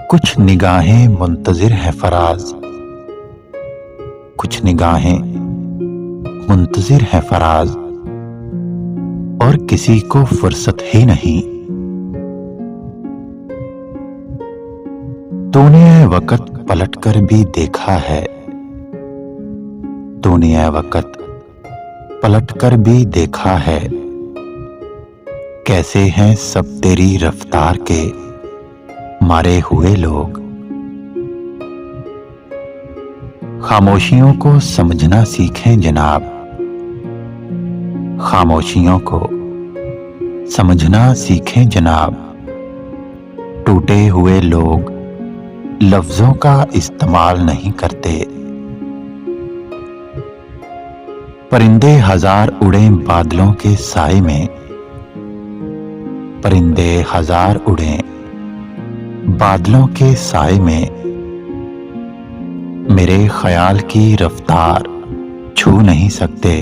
कुछ निगाहें मुंतजिर है फराज, कुछ निगाहें मुंतजिर है फराज, और किसी को फुर्सत ही नहीं। तूने ऐ वक़्त पलट कर भी देखा है, तूने ऐ वक़्त पलट कर भी देखा है, कैसे हैं सब तेरी रफ्तार के मारे हुए लोग। खामोशियों को समझना सीखें जनाब, खामोशियों को समझना सीखें जनाब। टूटे हुए लोग लफ्जों का इस्तेमाल नहीं करते। परिंदे हजार उड़े बादलों के साए में, परिंदे हजार उड़े बादलों के साए में, मेरे ख्याल की रफ्तार छू नहीं सकते।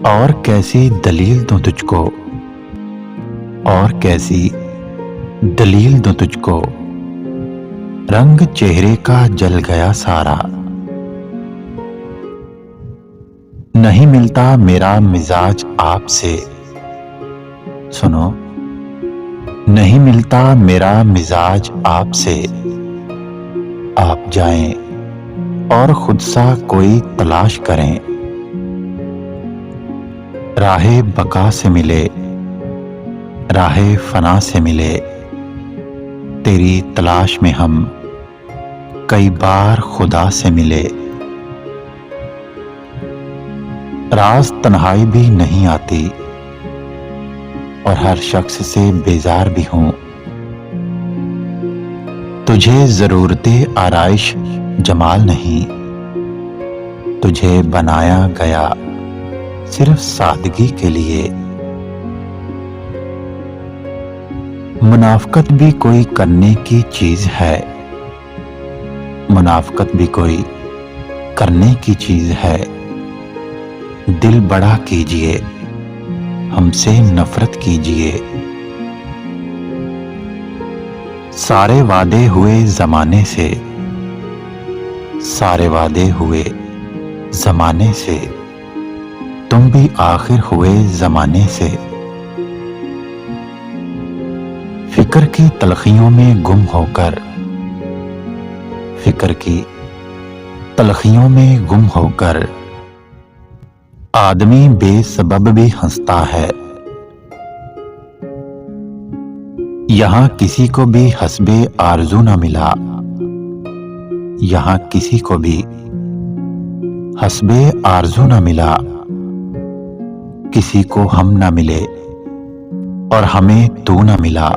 और कैसी दलील दूं तुझको, और कैसी दलील दूं तुझको, रंग चेहरे का जल गया सारा। नहीं मिलता मेरा मिजाज आपसे, सुनो, नहीं मिलता मेरा मिजाज आपसे। आप जाएं और खुद सा कोई तलाश करें, राहे बका से मिले, राहे फना से मिले। तेरी तलाश में हम कई बार खुदा से मिले। राज तन्हाई भी नहीं आती, और हर शख्स से बेजार भी हूं। तुझे जरूरते आराइश जमाल नहीं, तुझे बनाया गया सिर्फ सादगी के लिए। मुनाफकत भी कोई करने की चीज है, मुनाफकत भी कोई करने की चीज है। दिल बड़ा कीजिए, हमसे नफरत कीजिए। सारे वादे हुए जमाने से, सारे वादे हुए जमाने से, तुम भी आखिर हुए जमाने से। फिक्र की तलखियों में गुम होकर, फिक्र की तलखियों में गुम होकर, आदमी बेसबब भी हंसता है। यहां किसी को भी हस्बे आरजू न मिला, यहां किसी को भी हस्बे आरजू न मिला। किसी को हम न मिले और हमें तू न मिला।